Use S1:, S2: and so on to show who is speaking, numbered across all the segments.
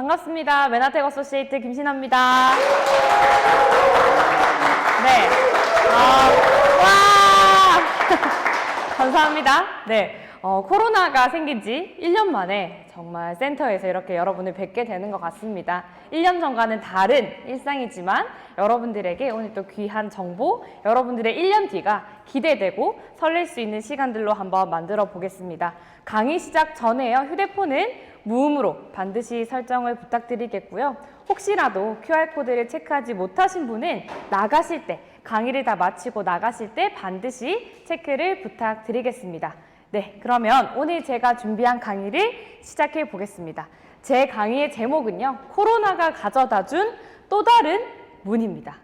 S1: 반갑습니다. 메나텍 어소시에이트 김신아입니다. 네. 와! 감사합니다. 네. 코로나가 생긴 지 1년 만에 정말 센터에서 이렇게 여러분을 뵙게 되는 것 같습니다. 1년 전과는 다른 일상이지만 여러분들에게 오늘 또 귀한 정보, 여러분들의 1년 뒤가 기대되고 설렐 수 있는 시간들로 한번 만들어 보겠습니다. 강의 시작 전에요. 휴대폰은 무음으로 반드시 설정을 부탁드리겠고요. 혹시라도 QR코드를 체크하지 못하신 분은 나가실 때, 강의를 다 마치고 나가실 때 반드시 체크를 부탁드리겠습니다. 네, 그러면 오늘 제가 준비한 강의를 시작해 보겠습니다. 제 강의의 제목은요, 코로나가 가져다 준 또 다른 문입니다.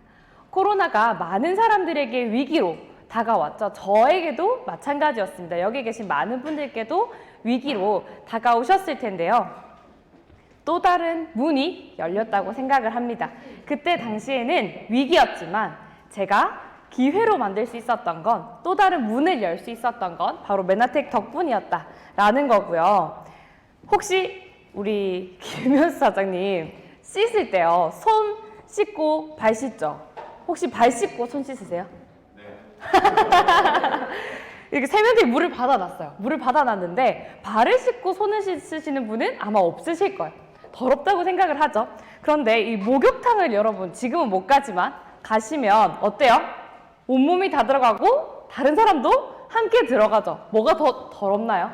S1: 코로나가 많은 사람들에게 위기로 다가왔죠. 저에게도 마찬가지였습니다. 여기 계신 많은 분들께도 위기로 다가오셨을 텐데요. 또 다른 문이 열렸다고 생각을 합니다. 그때 당시에는 위기였지만 제가 기회로 만들 수 있었던 건, 또 다른 문을 열 수 있었던 건 바로 메나텍 덕분이었다라는 거고요. 혹시 우리 김현수 사장님 씻을 때요, 손 씻고 발 씻죠? 혹시 발 씻고 손 씻으세요?
S2: 네.
S1: 이렇게 세면대에 물을 받아놨어요. 물을 받아놨는데 발을 씻고 손을 씻으시는 분은 아마 없으실 거예요. 더럽다고 생각을 하죠. 그런데 이 목욕탕을 여러분 지금은 못 가지만 가시면 어때요? 온몸이 다 들어가고 다른 사람도 함께 들어가죠. 뭐가 더 더럽나요?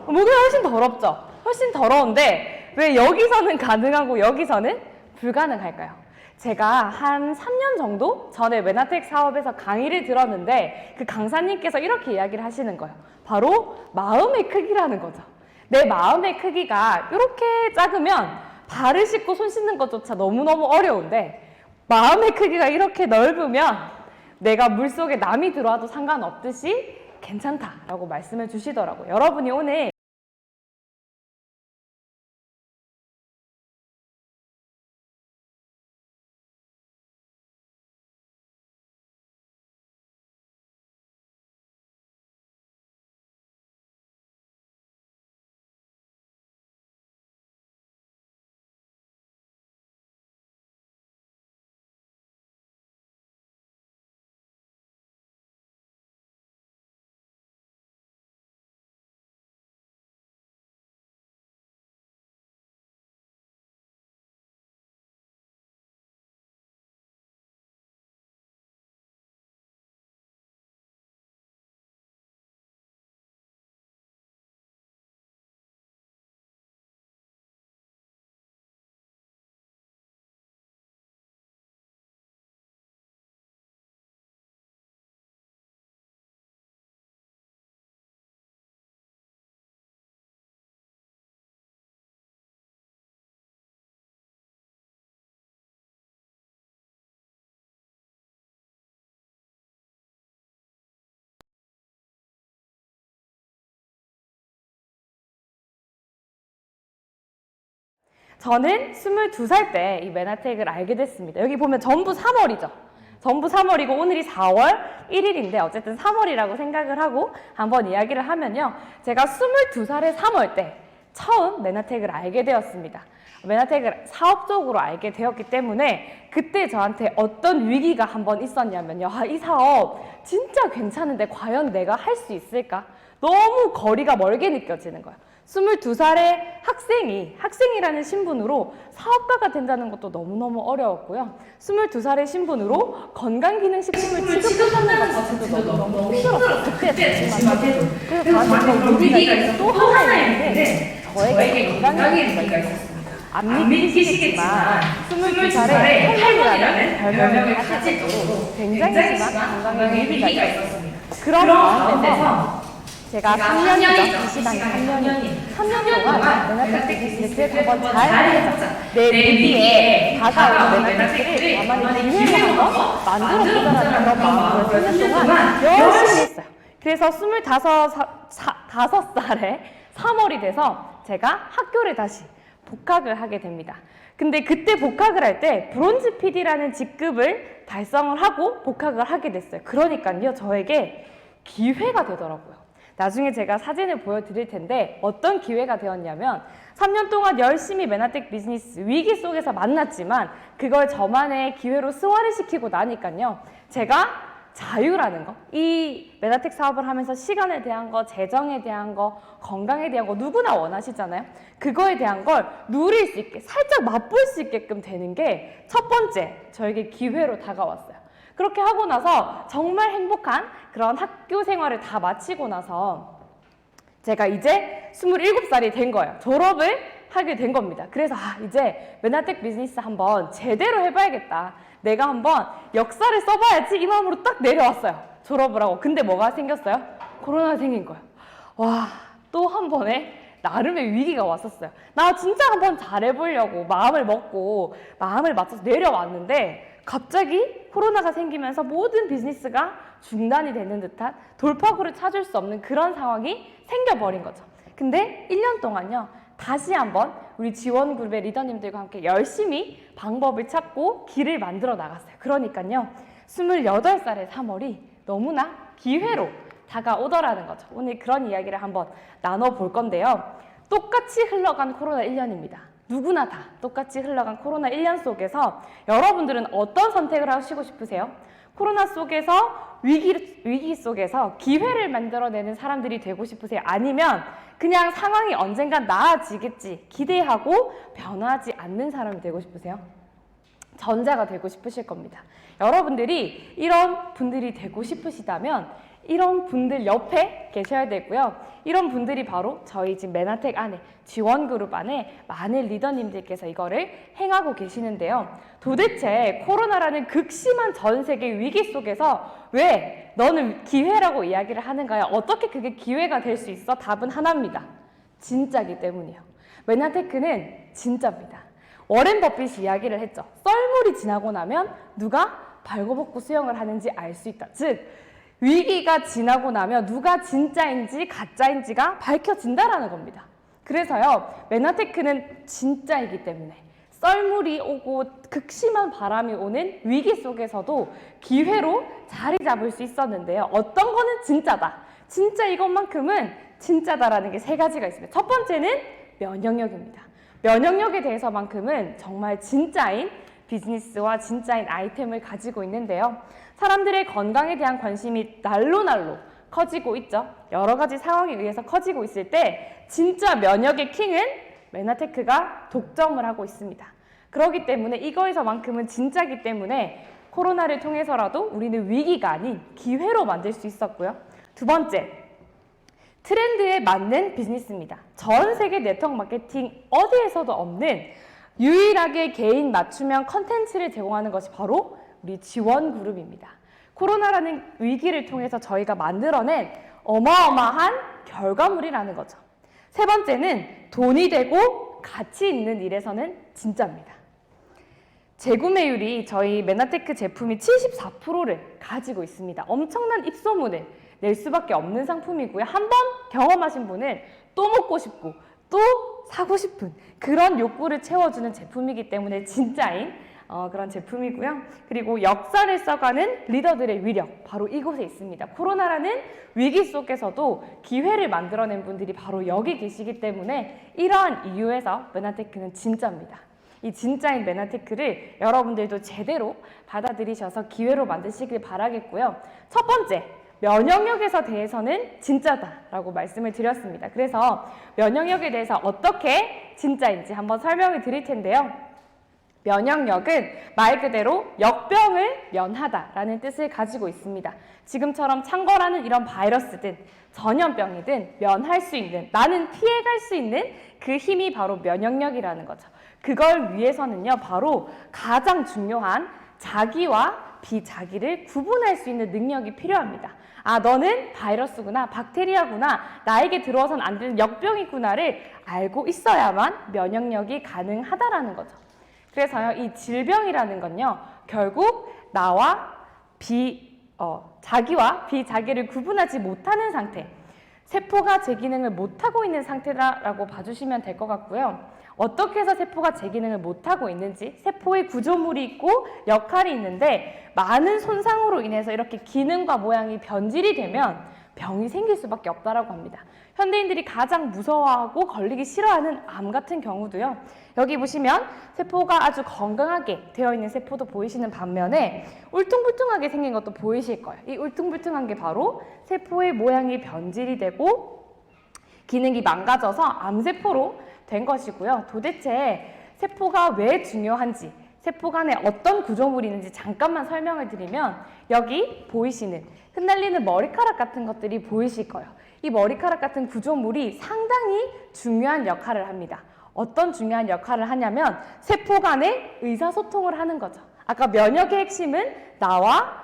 S1: 목욕이 훨씬 더럽죠. 훨씬 더러운데 왜 여기서는 가능하고 여기서는 불가능할까요? 제가 한 3년 정도 전에 메나텍 사업에서 강의를 들었는데 그 강사님께서 이렇게 이야기를 하시는 거예요. 바로 마음의 크기라는 거죠. 내 마음의 크기가 이렇게 작으면 발을 씻고 손 씻는 것조차 너무너무 어려운데 마음의 크기가 이렇게 넓으면 내가 물속에 남이 들어와도 상관없듯이 괜찮다라고 말씀을 주시더라고요. 여러분이 오늘 저는 22살 때 이 메나텍을 알게 됐습니다. 여기 보면 전부 3월이죠. 전부 3월이고 오늘이 4월 1일인데 어쨌든 3월이라고 생각을 하고 한번 이야기를 하면요. 제가 22살의 3월 때 처음 메나텍을 알게 되었습니다. 메나텍을 사업적으로 알게 되었기 때문에 그때 저한테 어떤 위기가 한번 있었냐면요. 이 사업 진짜 괜찮은데 과연 내가 할 수 있을까? 너무 거리가 멀게 느껴지는 거예요. 22살의 학생이라는 신분으로 사업가가 된다는 것도 너무너무 어려웠고요. 22살의 신분으로 건강기능식품을 취급한다는 것 자체도 너무너무 힘들었어요. 그때 당시만 해도. 그래서 저한테 더 위기가 있어. 또 하나 있는데 저에게 건강의 위기가 있었습니다. 안 믿기시겠지만 22살에 할머니라는 별명을 가질 정도로 굉장히 심한 건강의 위기가 있었습니다. 그런 가운데서 제가 3년이죠. 이 시간이 3년 동안 메나텍 비즈니스를 한번 잘 해보자. 내 위기에 다가오는 메나텍을 나만의 기회로 한번 만들어보자라는 그런 마음으로 3년 동안 열심히 했어요. 그래서 25살에 3월이 돼서 제가 학교를 다시 복학을 하게 됩니다. 근데 그때 복학을 할 때 브론즈 PD라는 직급을 달성을 하고 복학을 하게 됐어요. 그러니까요, 저에게 기회가 되더라고요. 나중에 제가 사진을 보여드릴 텐데 어떤 기회가 되었냐면 3년 동안 열심히 메나텍 비즈니스 위기 속에서 만났지만 그걸 저만의 기회로 승화를 시키고 나니까요. 제가 자유라는 거, 이 메나텍 사업을 하면서 시간에 대한 거, 재정에 대한 거, 건강에 대한 거 누구나 원하시잖아요. 그거에 대한 걸 누릴 수 있게, 살짝 맛볼 수 있게끔 되는 게 첫 번째 저에게 기회로 다가왔어요. 그렇게 하고 나서 정말 행복한 그런 학교 생활을 다 마치고 나서 제가 이제 27살이 된 거예요. 졸업을 하게 된 겁니다. 그래서 이제 메나텍 비즈니스 한번 제대로 해봐야겠다. 내가 한번 역사를 써봐야지 이 마음으로 딱 내려왔어요. 졸업을 하고. 근데 뭐가 생겼어요? 코로나가 생긴 거예요. 와, 또 한 번에 나름의 위기가 왔었어요. 나 진짜 한번 잘해보려고 마음을 먹고 마음을 맞춰서 내려왔는데 갑자기 코로나가 생기면서 모든 비즈니스가 중단이 되는 듯한 돌파구를 찾을 수 없는 그런 상황이 생겨버린 거죠. 근데 1년 동안요. 다시 한번 우리 지원그룹의 리더님들과 함께 열심히 방법을 찾고 길을 만들어 나갔어요. 그러니까요. 28살의 3월이 너무나 기회로 다가오더라는 거죠. 오늘 그런 이야기를 한번 나눠볼 건데요. 똑같이 흘러간 코로나 1년입니다. 누구나 다 똑같이 흘러간 코로나 1년 속에서 여러분들은 어떤 선택을 하시고 싶으세요? 코로나 속에서 위기 속에서 기회를 만들어내는 사람들이 되고 싶으세요? 아니면 그냥 상황이 언젠간 나아지겠지 기대하고 변하지 않는 사람이 되고 싶으세요? 전자가 되고 싶으실 겁니다. 여러분들이 이런 분들이 되고 싶으시다면 이런 분들 옆에 계셔야 되고요. 이런 분들이 바로 저희 지금 메나텍 안에 지원그룹 안에 많은 리더님들께서 이거를 행하고 계시는데요. 도대체 코로나라는 극심한 전 세계 위기 속에서 왜 너는 기회라고 이야기를 하는가요? 어떻게 그게 기회가 될 수 있어? 답은 하나입니다. 진짜기 때문이에요. 메나테크는 진짜입니다. 워렌 버핏이 이야기를 했죠. 썰물이 지나고 나면 누가 발고벗고 수영을 하는지 알 수 있다. 즉 위기가 지나고 나면 누가 진짜인지 가짜인지가 밝혀진다라는 겁니다. 그래서요, 메나테크는 진짜이기 때문에 썰물이 오고 극심한 바람이 오는 위기 속에서도 기회로 자리 잡을 수 있었는데요. 어떤 거는 진짜다. 진짜 이것만큼은 진짜다라는 게 세 가지가 있습니다. 첫 번째는 면역력입니다. 면역력에 대해서만큼은 정말 진짜인 비즈니스와 진짜인 아이템을 가지고 있는데요. 사람들의 건강에 대한 관심이 날로 커지고 있죠. 여러 가지 상황에 의해서 커지고 있을 때 진짜 면역의 킹은 메나테크가 독점을 하고 있습니다. 그렇기 때문에 이거에서만큼은 진짜기 때문에 코로나를 통해서라도 우리는 위기가 아닌 기회로 만들 수 있었고요. 두 번째, 트렌드에 맞는 비즈니스입니다. 전 세계 네트워크 마케팅 어디에서도 없는 유일하게 개인 맞춤형 컨텐츠를 제공하는 것이 바로 우리 지원그룹입니다. 코로나라는 위기를 통해서 저희가 만들어낸 어마어마한 결과물이라는 거죠. 세 번째는 돈이 되고 가치 있는 일에서는 진짜입니다. 재구매율이 저희 메나테크 제품이 74%를 가지고 있습니다. 엄청난 입소문을 낼 수밖에 없는 상품이고요. 한번 경험하신 분은 또 먹고 싶고 또 사고 싶은 그런 욕구를 채워주는 제품이기 때문에 진짜인 그런 제품이고요. 그리고 역사를 써가는 리더들의 위력, 바로 이곳에 있습니다. 코로나라는 위기 속에서도 기회를 만들어낸 분들이 바로 여기 계시기 때문에 이러한 이유에서 메나테크는 진짜입니다. 이 진짜인 메나테크를 여러분들도 제대로 받아들이셔서 기회로 만드시길 바라겠고요. 첫 번째, 면역력에서 대해서는 진짜다라고 말씀을 드렸습니다. 그래서 면역력에 대해서 어떻게 진짜인지 한번 설명을 드릴 텐데요. 면역력은 말 그대로 역병을 면하다라는 뜻을 가지고 있습니다. 지금처럼 창궐하는 이런 바이러스든 전염병이든 면할 수 있는, 나는 피해갈 수 있는 그 힘이 바로 면역력이라는 거죠. 그걸 위해서는요, 바로 가장 중요한 자기와 비자기를 구분할 수 있는 능력이 필요합니다. 아, 너는 바이러스구나, 박테리아구나, 나에게 들어와서는 안 되는 역병이구나를 알고 있어야만 면역력이 가능하다라는 거죠. 그래서요, 이 질병이라는 건요, 결국 나와 자기와 비자기를 구분하지 못하는 상태, 세포가 제 기능을 못하고 있는 상태라고 봐주시면 될 것 같고요. 어떻게 해서 세포가 제 기능을 못하고 있는지, 세포의 구조물이 있고 역할이 있는데 많은 손상으로 인해서 이렇게 기능과 모양이 변질이 되면 병이 생길 수밖에 없다라고 합니다. 현대인들이 가장 무서워하고 걸리기 싫어하는 암 같은 경우도요. 여기 보시면 세포가 아주 건강하게 되어 있는 세포도 보이시는 반면에 울퉁불퉁하게 생긴 것도 보이실 거예요. 이 울퉁불퉁한 게 바로 세포의 모양이 변질이 되고 기능이 망가져서 암세포로 된 것이고요. 도대체 세포가 왜 중요한지, 세포 간에 어떤 구조물이 있는지 잠깐만 설명을 드리면 여기 보이시는 흩날리는 머리카락 같은 것들이 보이실 거예요. 이 머리카락 같은 구조물이 상당히 중요한 역할을 합니다. 어떤 중요한 역할을 하냐면 세포 간의 의사소통을 하는 거죠. 아까 면역의 핵심은 나와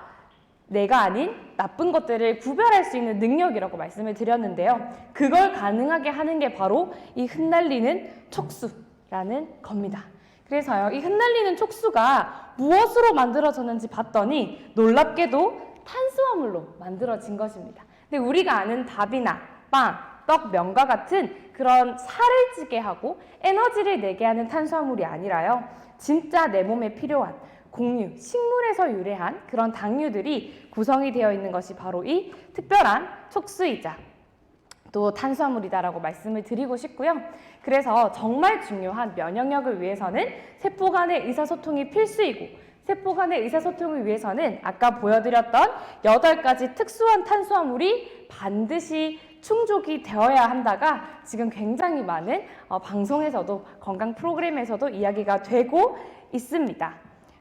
S1: 내가 아닌 나쁜 것들을 구별할 수 있는 능력이라고 말씀을 드렸는데요. 그걸 가능하게 하는 게 바로 이 흩날리는 촉수라는 겁니다. 그래서요, 이 흩날리는 촉수가 무엇으로 만들어졌는지 봤더니 놀랍게도 탄수화물로 만들어진 것입니다. 근데 우리가 아는 밥이나 빵, 떡, 면과 같은 그런 살을 찌게 하고 에너지를 내게 하는 탄수화물이 아니라요. 진짜 내 몸에 필요한 곡류, 식물에서 유래한 그런 당류들이 구성이 되어 있는 것이 바로 이 특별한 촉수이자 또 탄수화물이다라고 말씀을 드리고 싶고요. 그래서 정말 중요한 면역력을 위해서는 세포 간의 의사소통이 필수이고 세포 간의 의사소통을 위해서는 아까 보여드렸던 8가지 특수한 탄수화물이 반드시 충족이 되어야 한다가 지금 굉장히 많은 방송에서도 건강 프로그램에서도 이야기가 되고 있습니다.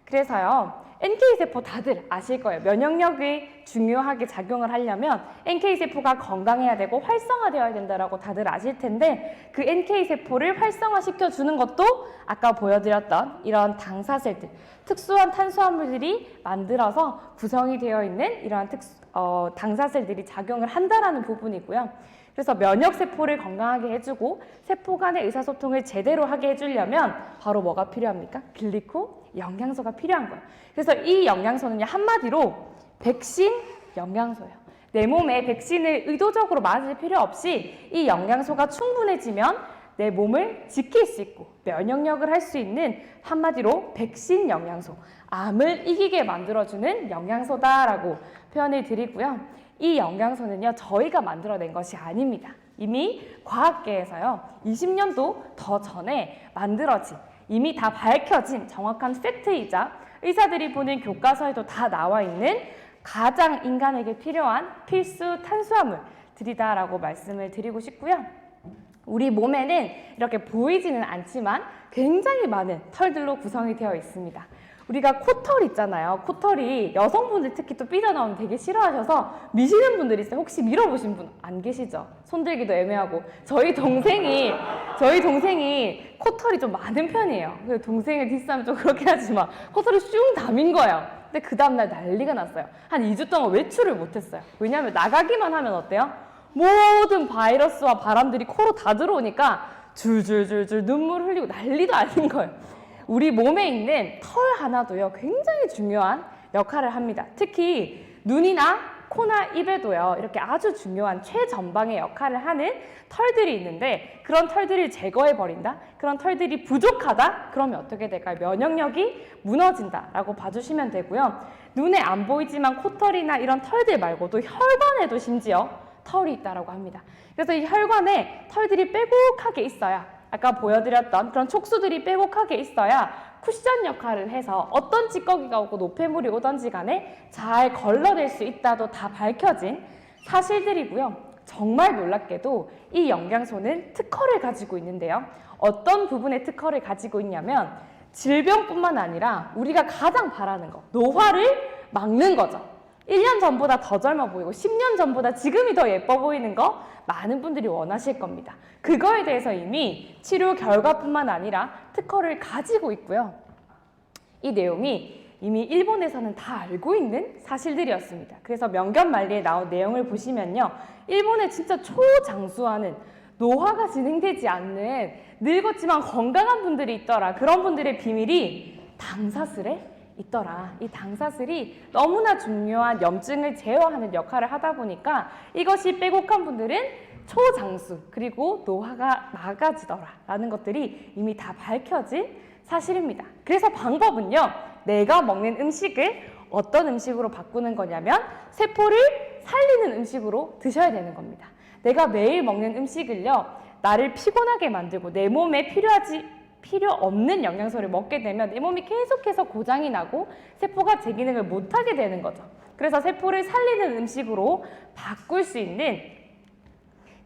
S1: 그래서요, NK세포 다들 아실 거예요. 면역력이 중요하게 작용을 하려면 NK세포가 건강해야 되고 활성화되어야 된다라고 다들 아실 텐데 그 NK세포를 활성화시켜주는 것도 아까 보여드렸던 이런 당사셀들, 특수한 탄수화물들이 만들어서 구성이 되어 있는 이러한 당사셀들이 작용을 한다라는 부분이고요. 그래서 면역세포를 건강하게 해주고 세포 간의 의사소통을 제대로 하게 해주려면 바로 뭐가 필요합니까? 글리코, 영양소가 필요한 거예요. 그래서 이 영양소는요, 한마디로 백신 영양소예요. 내 몸에 백신을 의도적으로 맞을 필요 없이 이 영양소가 충분해지면 내 몸을 지킬 수 있고 면역력을 할 수 있는 한마디로 백신 영양소, 암을 이기게 만들어주는 영양소다라고 표현을 드리고요. 이 영양소는요, 저희가 만들어낸 것이 아닙니다. 이미 과학계에서요, 20년도 더 전에 만들어진, 이미 다 밝혀진 정확한 팩트이자 의사들이 보는 교과서에도 다 나와 있는 가장 인간에게 필요한 필수 탄수화물들이다라고 말씀을 드리고 싶고요. 우리 몸에는 이렇게 보이지는 않지만 굉장히 많은 털들로 구성이 되어 있습니다. 우리가 코털 있잖아요. 코털이 여성분들 특히 또 삐져나오면 되게 싫어하셔서 미시는 분들 있어요. 혹시 밀어보신 분 안 계시죠? 손들기도 애매하고. 저희 동생이 코털이 좀 많은 편이에요. 그래서 동생을 디스하면 좀 그렇게 하지만 코털을 슝 담인 거예요. 근데 그 다음날 난리가 났어요. 한 2주 동안 외출을 못했어요. 왜냐하면 나가기만 하면 어때요? 모든 바이러스와 바람들이 코로 다 들어오니까 줄줄줄줄 눈물 흘리고 난리도 아닌 거예요. 우리 몸에 있는 털 하나도요, 굉장히 중요한 역할을 합니다. 특히 눈이나 코나 입에도요, 이렇게 아주 중요한 최전방의 역할을 하는 털들이 있는데 그런 털들을 제거해버린다? 그런 털들이 부족하다? 그러면 어떻게 될까요? 면역력이 무너진다라고 봐주시면 되고요. 눈에 안 보이지만 코털이나 이런 털들 말고도 혈관에도 심지어 털이 있다라고 합니다. 그래서 이 혈관에 털들이 빼곡하게 있어야 아까 보여드렸던 그런 촉수들이 빼곡하게 있어야 쿠션 역할을 해서 어떤 찌꺼기가 오고 노폐물이 오던지 간에 잘 걸러낼 수 있다도 다 밝혀진 사실들이고요. 정말 놀랍게도 이 영양소는 특허를 가지고 있는데요. 어떤 부분에 특허를 가지고 있냐면 질병뿐만 아니라 우리가 가장 바라는 거, 노화를 막는 거죠. 1년 전보다 더 젊어 보이고 10년 전보다 지금이 더 예뻐 보이는 거 많은 분들이 원하실 겁니다. 그거에 대해서 이미 치료 결과뿐만 아니라 특허를 가지고 있고요. 이 내용이 이미 일본에서는 다 알고 있는 사실들이었습니다. 그래서 명견만리에 나온 내용을 보시면요. 일본에 진짜 초장수하는 노화가 진행되지 않는 늙었지만 건강한 분들이 있더라. 그런 분들의 비밀이 당사슬에 있더라. 이 당사슬이 너무나 중요한 염증을 제어하는 역할을 하다 보니까 이것이 빼곡한 분들은 초장수 그리고 노화가 막아지더라 라는 것들이 이미 다 밝혀진 사실입니다. 그래서 방법은요, 내가 먹는 음식을 어떤 음식으로 바꾸는 거냐면 세포를 살리는 음식으로 드셔야 되는 겁니다. 내가 매일 먹는 음식을요, 나를 피곤하게 만들고 내 몸에 필요 없는 영양소를 먹게 되면 내 몸이 계속해서 고장이 나고 세포가 제 기능을 못하게 되는 거죠. 그래서 세포를 살리는 음식으로 바꿀 수 있는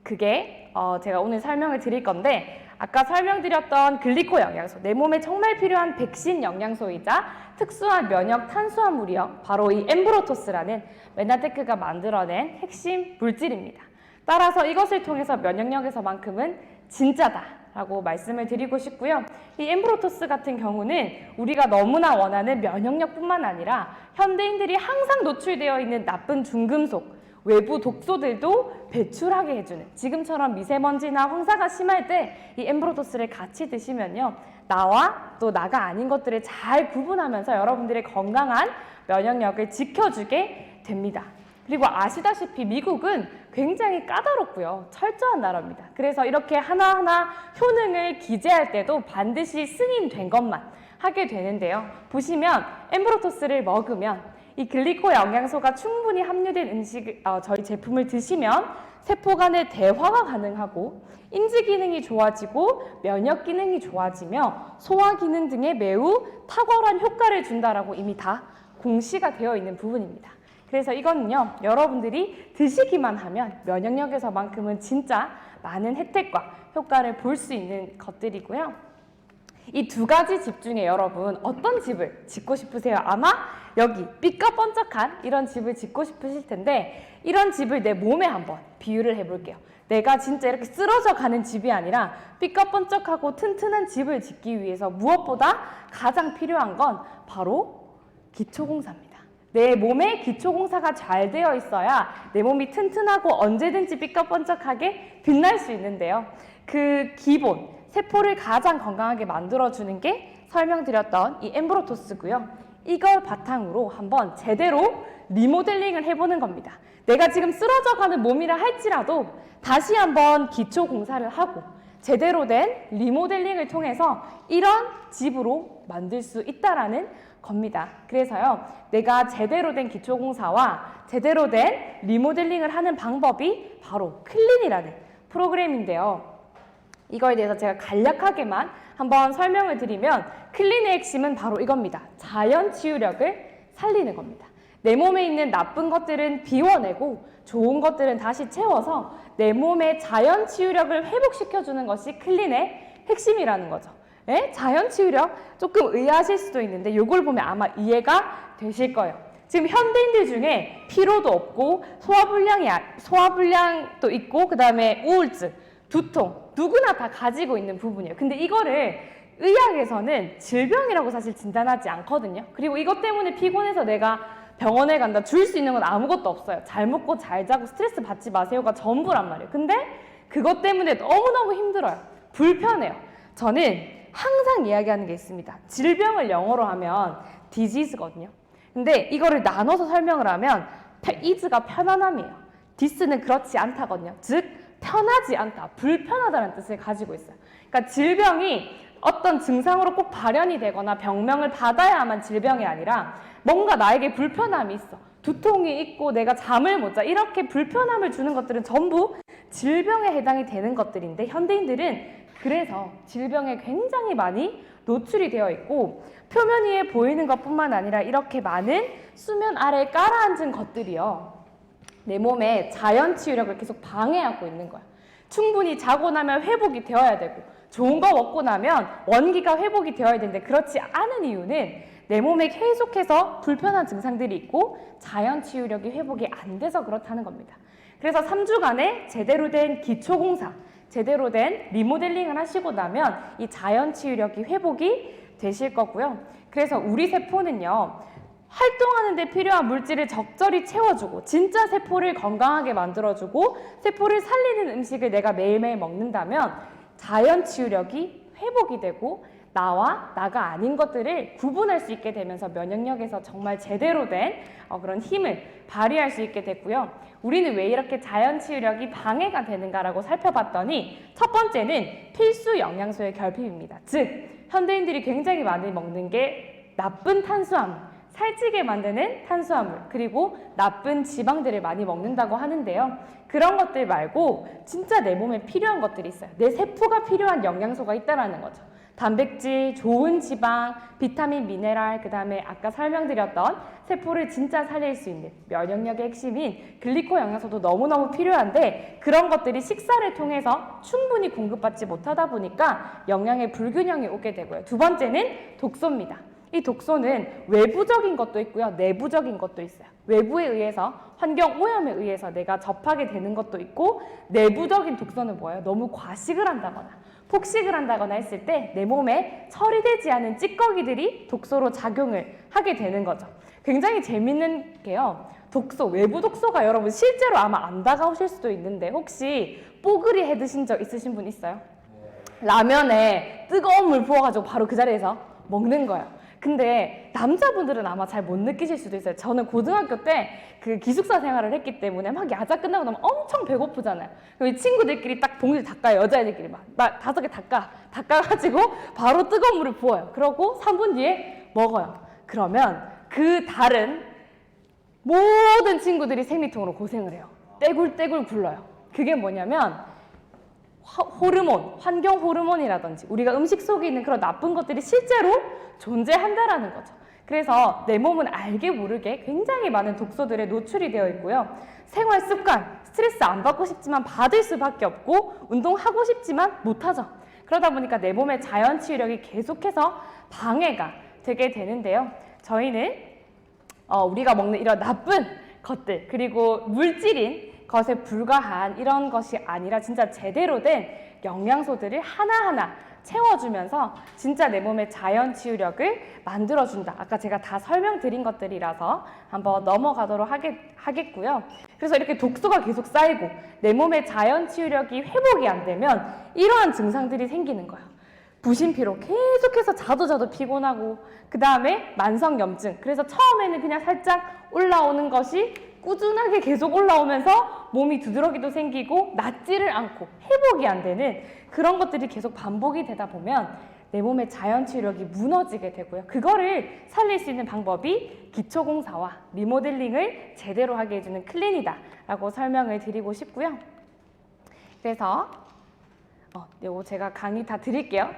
S1: 그게 제가 오늘 설명을 드릴 건데, 아까 설명드렸던 글리코 영양소, 내 몸에 정말 필요한 백신 영양소이자 특수한 면역 탄수화물이요, 바로 이 엠브로토스라는 메나테크가 만들어낸 핵심 물질입니다. 따라서 이것을 통해서 면역력에서만큼은 진짜다라고 말씀을 드리고 싶고요. 이 엠브로토스 같은 경우는 우리가 너무나 원하는 면역력뿐만 아니라 현대인들이 항상 노출되어 있는 나쁜 중금속, 외부 독소들도 배출하게 해주는, 지금처럼 미세먼지나 황사가 심할 때 이 엠브로토스를 같이 드시면요, 나와 또 나가 아닌 것들을 잘 구분하면서 여러분들의 건강한 면역력을 지켜주게 됩니다. 그리고 아시다시피 미국은 굉장히 까다롭고요, 철저한 나라입니다. 그래서 이렇게 하나하나 효능을 기재할 때도 반드시 승인된 것만 하게 되는데요. 보시면 엠브로토스를 먹으면 이 글리코 영양소가 충분히 함유된 저희 제품을 드시면 세포 간의 대화가 가능하고 인지 기능이 좋아지고 면역 기능이 좋아지며 소화 기능 등에 매우 탁월한 효과를 준다라고 이미 다 공시가 되어 있는 부분입니다. 그래서 이거는요, 여러분들이 드시기만 하면 면역력에서만큼은 진짜 많은 혜택과 효과를 볼 수 있는 것들이고요. 이 두 가지 집 중에 여러분 어떤 집을 짓고 싶으세요? 아마 여기 삐까번쩍한 이런 집을 짓고 싶으실 텐데, 이런 집을 내 몸에 한번 비유를 해볼게요. 내가 진짜 이렇게 쓰러져 가는 집이 아니라 삐까번쩍하고 튼튼한 집을 짓기 위해서 무엇보다 가장 필요한 건 바로 기초공사입니다. 내 몸에 기초공사가 잘 되어 있어야 내 몸이 튼튼하고 언제든지 삐까번쩍하게 빛날 수 있는데요. 그 기본, 세포를 가장 건강하게 만들어주는 게 설명드렸던 이 엠브로토스고요. 이걸 바탕으로 한번 제대로 리모델링을 해보는 겁니다. 내가 지금 쓰러져가는 몸이라 할지라도 다시 한번 기초공사를 하고 제대로 된 리모델링을 통해서 이런 집으로 만들 수 있다라는 겁니다. 그래서요, 내가 제대로 된 기초공사와 제대로 된 리모델링을 하는 방법이 바로 클린이라는 프로그램인데요. 이거에 대해서 제가 간략하게만 한번 설명을 드리면, 클린의 핵심은 바로 이겁니다. 자연 치유력을 살리는 겁니다. 내 몸에 있는 나쁜 것들은 비워내고 좋은 것들은 다시 채워서 내 몸의 자연 치유력을 회복시켜주는 것이 클린의 핵심이라는 거죠. 네? 자연 치유력? 조금 의아하실 수도 있는데 이걸 보면 아마 이해가 되실 거예요. 지금 현대인들 중에 피로도 없고 소화불량도 있고 그 다음에 우울증, 두통, 누구나 다 가지고 있는 부분이에요. 근데 이거를 의학에서는 질병이라고 사실 진단하지 않거든요. 그리고 이것 때문에 피곤해서 내가 병원에 간다, 줄 수 있는 건 아무것도 없어요. 잘 먹고 잘 자고 스트레스 받지 마세요가 전부란 말이에요. 근데 그것 때문에 너무너무 힘들어요. 불편해요. 저는 항상 이야기하는 게 있습니다. 질병을 영어로 하면 disease거든요. 근데 이거를 나눠서 설명을 하면 ease가 편안함이에요. dis는 그렇지 않다거든요. 즉 편하지 않다, 불편하다는 뜻을 가지고 있어요. 그러니까 질병이 어떤 증상으로 꼭 발현이 되거나 병명을 받아야만 질병이 아니라 뭔가 나에게 불편함이 있어, 두통이 있고 내가 잠을 못 자, 이렇게 불편함을 주는 것들은 전부 질병에 해당이 되는 것들인데, 현대인들은 그래서 질병에 굉장히 많이 노출이 되어 있고 표면 위에 보이는 것뿐만 아니라 이렇게 많은 수면 아래에 깔아앉은 것들이요, 내 몸의 자연 치유력을 계속 방해하고 있는 거야. 충분히 자고 나면 회복이 되어야 되고 좋은 거 먹고 나면 원기가 회복이 되어야 되는데 그렇지 않은 이유는 내 몸에 계속해서 불편한 증상들이 있고 자연 치유력이 회복이 안 돼서 그렇다는 겁니다. 그래서 3주간의 제대로 된 기초공사, 제대로 된 리모델링을 하시고 나면 이 자연 치유력이 회복이 되실 거고요. 그래서 우리 세포는요, 활동하는 데 필요한 물질을 적절히 채워주고 진짜 세포를 건강하게 만들어주고 세포를 살리는 음식을 내가 매일매일 먹는다면 자연 치유력이 회복이 되고 나와 나가 아닌 것들을 구분할 수 있게 되면서 면역력에서 정말 제대로 된 그런 힘을 발휘할 수 있게 됐고요. 우리는 왜 이렇게 자연 치유력이 방해가 되는가라고 살펴봤더니 첫 번째는 필수 영양소의 결핍입니다. 즉 현대인들이 굉장히 많이 먹는 게 나쁜 탄수화물, 살찌게 만드는 탄수화물, 그리고 나쁜 지방들을 많이 먹는다고 하는데요. 그런 것들 말고 진짜 내 몸에 필요한 것들이 있어요. 내 세포가 필요한 영양소가 있다라는 거죠. 단백질, 좋은 지방, 비타민, 미네랄, 그 다음에 아까 설명드렸던 세포를 진짜 살릴 수 있는 면역력의 핵심인 글리코 영양소도 너무너무 필요한데, 그런 것들이 식사를 통해서 충분히 공급받지 못하다 보니까 영양의 불균형이 오게 되고요. 두 번째는 독소입니다. 이 독소는 외부적인 것도 있고요, 내부적인 것도 있어요. 외부에 의해서, 환경 오염에 의해서 내가 접하게 되는 것도 있고, 내부적인 독소는 뭐예요? 너무 과식을 한다거나 폭식을 한다거나 했을 때 내 몸에 처리되지 않은 찌꺼기들이 독소로 작용을 하게 되는 거죠. 굉장히 재밌는 게요, 독소, 외부 독소가 여러분 실제로 아마 안 다가오실 수도 있는데, 혹시 뽀글이 해 드신 적 있으신 분 있어요? 라면에 뜨거운 물 부어가지고 바로 그 자리에서 먹는 거예요. 근데 남자분들은 아마 잘 못 느끼실 수도 있어요. 저는 고등학교 때 그 기숙사 생활을 했기 때문에 막 야자 끝나고 나면 엄청 배고프잖아요. 그럼 이 친구들끼리 딱 봉지를 닦아요. 여자애들끼리 막 5개 닦아가지고 바로 뜨거운 물을 부어요. 그러고 3분 뒤에 먹어요. 그러면 그 다른 모든 친구들이 생리통으로 고생을 해요. 떼굴떼굴 굴러요. 그게 뭐냐면 호르몬, 환경 호르몬이라든지 우리가 음식 속에 있는 그런 나쁜 것들이 실제로 존재한다라는 거죠. 그래서 내 몸은 알게 모르게 굉장히 많은 독소들에 노출이 되어 있고요. 생활 습관, 스트레스 안 받고 싶지만 받을 수밖에 없고, 운동하고 싶지만 못하죠. 그러다 보니까 내 몸의 자연 치유력이 계속해서 방해가 되게 되는데요. 저희는 우리가 먹는 이런 나쁜 것들, 그리고 물질인 것에 불과한 이런 것이 아니라 진짜 제대로 된 영양소들을 하나하나 채워주면서 진짜 내 몸의 자연 치유력을 만들어준다. 아까 제가 다 설명드린 것들이라서 한번 넘어가도록 하겠고요. 그래서 이렇게 독소가 계속 쌓이고 내 몸의 자연 치유력이 회복이 안 되면 이러한 증상들이 생기는 거예요. 부신피로, 계속해서 자도 피곤하고, 그 다음에 만성염증, 그래서 처음에는 그냥 살짝 올라오는 것이 꾸준하게 계속 올라오면서 몸이 두드러기도 생기고 낫지를 않고 회복이 안 되는 그런 것들이 계속 반복이 되다 보면 내 몸의 자연 치유력이 무너지게 되고요. 그거를 살릴 수 있는 방법이 기초공사와 리모델링을 제대로 하게 해주는 클린이다 라고 설명을 드리고 싶고요. 그래서 이거 제가 강의 다 드릴게요.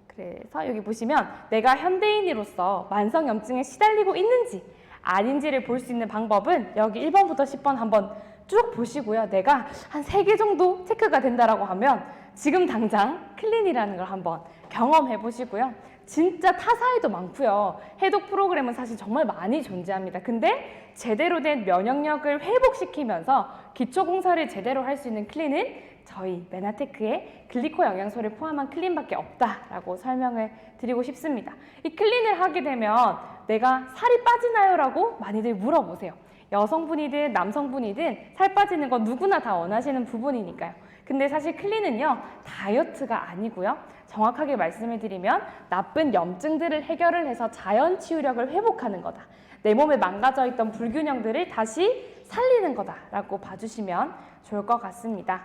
S1: 그래서 여기 보시면 내가 현대인으로서 만성염증에 시달리고 있는지 아닌지를 볼 수 있는 방법은 여기 1번부터 10번 한번 쭉 보시고요. 내가 한 3개 정도 체크가 된다라고 하면 지금 당장 클린이라는 걸 한번 경험해 보시고요. 진짜 타사에도 많고요. 해독 프로그램은 사실 정말 많이 존재합니다. 근데 제대로 된 면역력을 회복시키면서 기초공사를 제대로 할 수 있는 클린은 저희 메나테크의 글리코 영양소를 포함한 클린밖에 없다라고 설명을 드리고 싶습니다. 이 클린을 하게 되면 내가 살이 빠지나요? 라고 많이들 물어보세요. 여성분이든 남성분이든 살 빠지는 건 누구나 다 원하시는 부분이니까요. 근데 사실 클린은요, 다이어트가 아니고요. 정확하게 말씀을 드리면 나쁜 염증들을 해결을 해서 자연 치유력을 회복하는 거다. 내 몸에 망가져 있던 불균형들을 다시 살리는 거다라고 봐주시면 좋을 것 같습니다.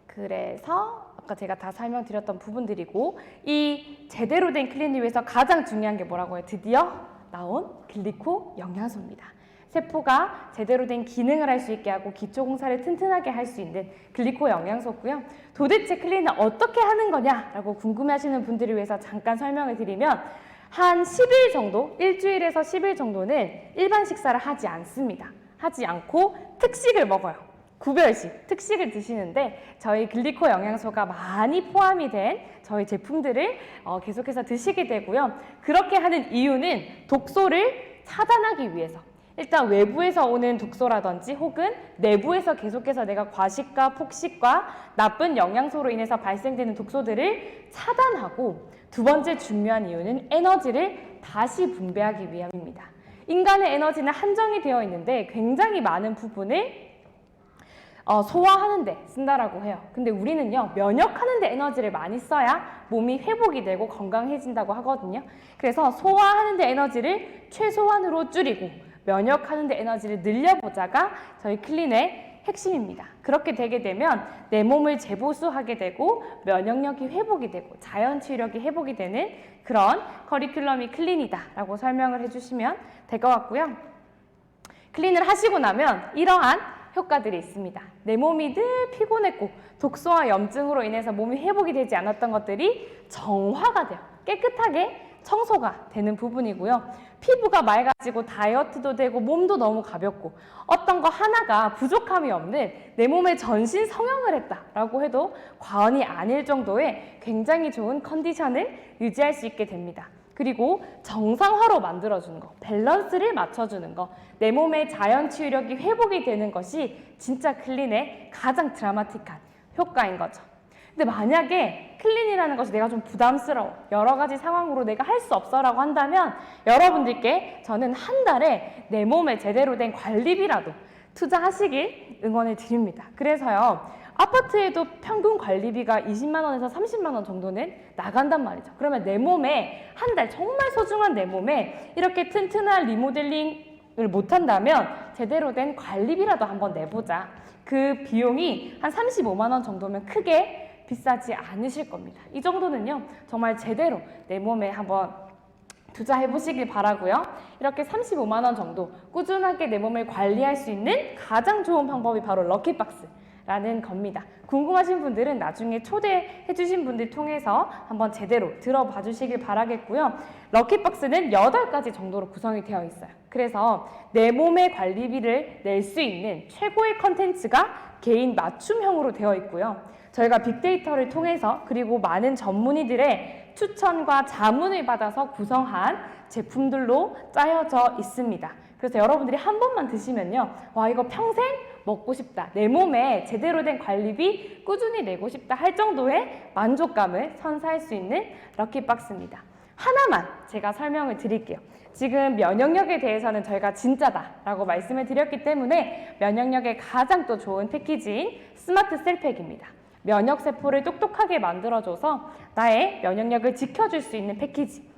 S1: 그래서 아까 제가 다 설명드렸던 부분들이고, 이 제대로 된 클린을 위해서 가장 중요한 게 뭐라고 해요? 드디어 나온 글리코 영양소입니다. 세포가 제대로 된 기능을 할 수 있게 하고 기초공사를 튼튼하게 할 수 있는 글리코 영양소고요. 도대체 클린을 어떻게 하는 거냐라고 궁금해하시는 분들을 위해서 잠깐 설명을 드리면, 한 10일 정도, 일주일에서 10일 정도는 일반 식사를 하지 않습니다. 하지 않고 특식을 먹어요. 구별식, 특식을 드시는데 저희 글리코 영양소가 많이 포함이 된 저희 제품들을 계속해서 드시게 되고요. 그렇게 하는 이유는 독소를 차단하기 위해서, 일단 외부에서 오는 독소라든지 혹은 내부에서 계속해서 내가 과식과 폭식과 나쁜 영양소로 인해서 발생되는 독소들을 차단하고, 두 번째 중요한 이유는 에너지를 다시 분배하기 위함입니다. 인간의 에너지는 한정이 되어 있는데 굉장히 많은 부분을 소화하는 데 쓴다라고 해요. 근데 우리는요, 면역하는 데 에너지를 많이 써야 몸이 회복이 되고 건강해진다고 하거든요. 그래서 소화하는 데 에너지를 최소한으로 줄이고 면역하는 데 에너지를 늘려보자가 저희 클린의 핵심입니다. 그렇게 되게 되면 내 몸을 재보수하게 되고 면역력이 회복이 되고 자연 치유력이 회복이 되는 그런 커리큘럼이 클린이다라고 설명을 해주시면 될 것 같고요. 클린을 하시고 나면 이러한 효과들이 있습니다. 내 몸이 늘 피곤했고 독소와 염증으로 인해서 몸이 회복이 되지 않았던 것들이 정화가 돼요. 깨끗하게 청소가 되는 부분이고요. 피부가 맑아지고 다이어트도 되고 몸도 너무 가볍고 어떤 거 하나가 부족함이 없는 내 몸의 전신 성형을 했다라고 해도 과언이 아닐 정도의 굉장히 좋은 컨디션을 유지할 수 있게 됩니다. 그리고 정상화로 만들어주는 거, 밸런스를 맞춰주는 거, 내 몸의 자연 치유력이 회복이 되는 것이 진짜 클린의 가장 드라마틱한 효과인 거죠. 근데 만약에 클린이라는 것이 내가 좀 부담스러워, 여러 가지 상황으로 내가 할 수 없어라고 한다면 여러분들께 저는 한 달에 내 몸에 제대로 된 관리비라도 투자하시길 응원을 드립니다. 그래서요, 아파트에도 평균 관리비가 20만 원에서 30만 원 정도는 나간단 말이죠. 그러면 내 몸에 한 달 정말 소중한 내 몸에 이렇게 튼튼한 리모델링을 못한다면 제대로 된 관리비라도 한번 내보자. 그 비용이 한 35만 원 정도면 크게 비싸지 않으실 겁니다. 이 정도는요, 정말 제대로 내 몸에 한번 투자해 보시길 바라고요. 이렇게 35만 원 정도 꾸준하게 내 몸을 관리할 수 있는 가장 좋은 방법이 바로 럭키박스라는 겁니다. 궁금하신 분들은 나중에 초대해 주신 분들 통해서 한번 제대로 들어봐 주시길 바라겠고요. 럭키박스는 8가지 정도로 구성이 되어 있어요. 그래서 내 몸의 관리비를 낼 수 있는 최고의 컨텐츠가 개인 맞춤형으로 되어 있고요. 저희가 빅데이터를 통해서 그리고 많은 전문의들의 추천과 자문을 받아서 구성한 제품들로 짜여져 있습니다. 그래서 여러분들이 한 번만 드시면요, 와, 이거 평생 먹고 싶다, 내 몸에 제대로 된 관리비 꾸준히 내고 싶다 할 정도의 만족감을 선사할 수 있는 럭키박스입니다. 하나만 제가 설명을 드릴게요. 지금 면역력에 대해서는 저희가 진짜다라고 말씀을 드렸기 때문에 면역력에 가장 또 좋은 패키지인 스마트 셀팩입니다. 면역세포를 똑똑하게 만들어줘서 나의 면역력을 지켜줄 수 있는 패키지.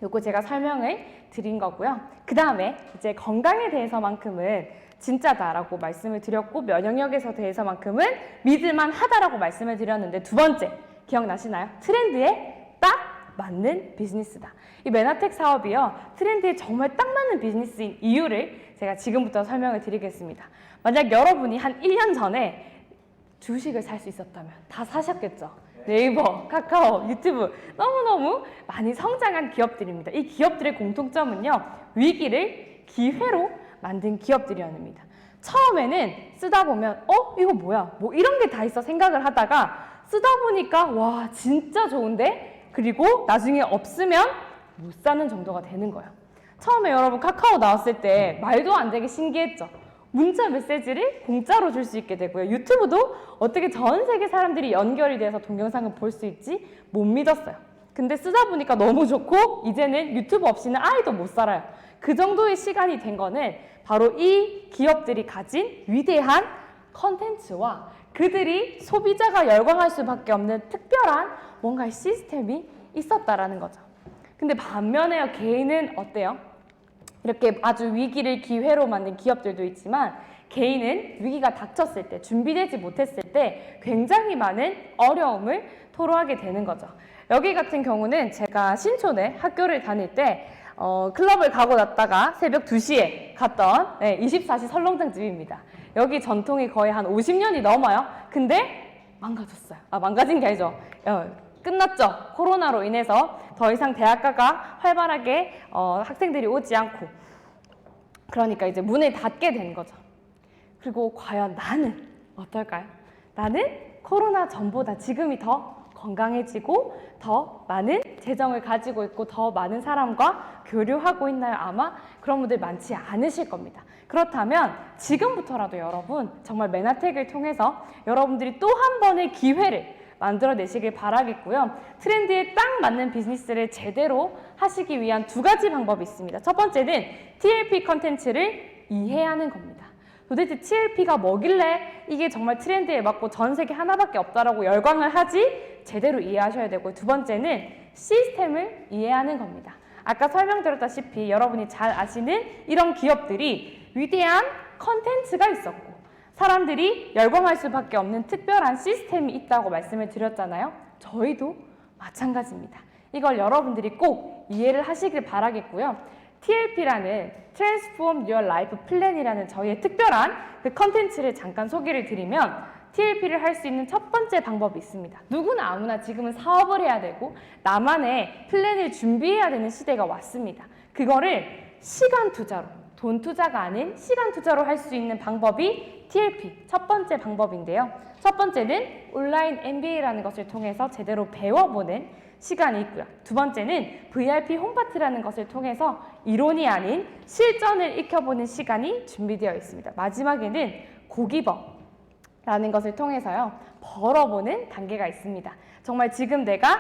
S1: 요거 제가 설명을 드린 거고요. 그 다음에 이제 건강에 대해서만큼은 진짜다라고 말씀을 드렸고 면역력에 대해서만큼은 믿을만 하다라고 말씀을 드렸는데 두 번째 기억나시나요? 트렌드에 딱 맞는 비즈니스다. 이 메나텍 사업이요, 트렌드에 정말 딱 맞는 비즈니스인 이유를 제가 지금부터 설명을 드리겠습니다. 만약 여러분이 한 1년 전에 주식을 살 수 있었다면 다 사셨겠죠? 네이버, 카카오, 유튜브 너무너무 많이 성장한 기업들입니다. 이 기업들의 공통점은요, 위기를 기회로 만든 기업들이었습니다. 처음에는 쓰다 보면 이거 뭐야? 뭐 이런 게 다 있어 생각을 하다가 쓰다 보니까 와, 진짜 좋은데? 그리고 나중에 없으면 못 사는 정도가 되는 거예요. 처음에 여러분 카카오 나왔을 때 말도 안 되게 신기했죠? 문자 메시지를 공짜로 줄 수 있게 되고요. 유튜브도 어떻게 전 세계 사람들이 연결이 돼서 동영상을 볼 수 있지? 못 믿었어요. 근데 쓰다 보니까 너무 좋고 이제는 유튜브 없이는 아이도 못 살아요. 그 정도의 시간이 된 거는 바로 이 기업들이 가진 위대한 컨텐츠와 그들이 소비자가 열광할 수밖에 없는 특별한 뭔가 시스템이 있었다라는 거죠. 근데 반면에요, 개인은 어때요? 이렇게 아주 위기를 기회로 만든 기업들도 있지만 개인은 위기가 닥쳤을 때, 준비되지 못했을 때 굉장히 많은 어려움을 토로하게 되는 거죠. 여기 같은 경우는 제가 신촌에 학교를 다닐 때 클럽을 가고 났다가 새벽 2시에 갔던 24시 설렁탕 집입니다. 여기 전통이 거의 한 50년이 넘어요. 근데 망가졌어요. 망가진 게 아니죠. 끝났죠. 코로나로 인해서 더 이상 대학가가 활발하게 학생들이 오지 않고, 그러니까 이제 문을 닫게 된 거죠. 그리고 과연 나는 어떨까요? 나는 코로나 전보다 지금이 더 건강해지고 더 많은 재정을 가지고 있고 더 많은 사람과 교류하고 있나요? 아마 그런 분들 많지 않으실 겁니다. 그렇다면 지금부터라도 여러분 정말 메나텍을 통해서 여러분들이 또 한 번의 기회를 만들어내시길 바라겠고요. 트렌드에 딱 맞는 비즈니스를 제대로 하시기 위한 2가지 방법이 있습니다. 첫 번째는 TLP 컨텐츠를 이해하는 겁니다. 도대체 TLP가 뭐길래 이게 정말 트렌드에 맞고 전 세계 하나밖에 없다라고 열광을 하지? 제대로 이해하셔야 되고, 두 번째는 시스템을 이해하는 겁니다. 아까 설명드렸다시피 여러분이 잘 아시는 이런 기업들이 위대한 컨텐츠가 있었고 사람들이 열광할 수밖에 없는 특별한 시스템이 있다고 말씀을 드렸잖아요. 저희도 마찬가지입니다. 이걸 여러분들이 꼭 이해를 하시길 바라겠고요. TLP라는 Transform Your Life Plan이라는 저희의 특별한 그 컨텐츠를 잠깐 소개를 드리면 TLP를 할 수 있는 첫 번째 방법이 있습니다. 누구나 아무나 지금은 사업을 해야 되고 나만의 플랜을 준비해야 되는 시대가 왔습니다. 그거를 시간 투자로, 돈 투자가 아닌 시간 투자로 할 수 있는 방법이 TLP 첫 번째 방법인데요. 첫 번째는 온라인 MBA라는 것을 통해서 제대로 배워보는 시간이 있고요. 두 번째는 VIP 홈파티라는 것을 통해서 이론이 아닌 실전을 익혀보는 시간이 준비되어 있습니다. 마지막에는 고기버라는 것을 통해서요. 벌어보는 단계가 있습니다. 정말 지금 내가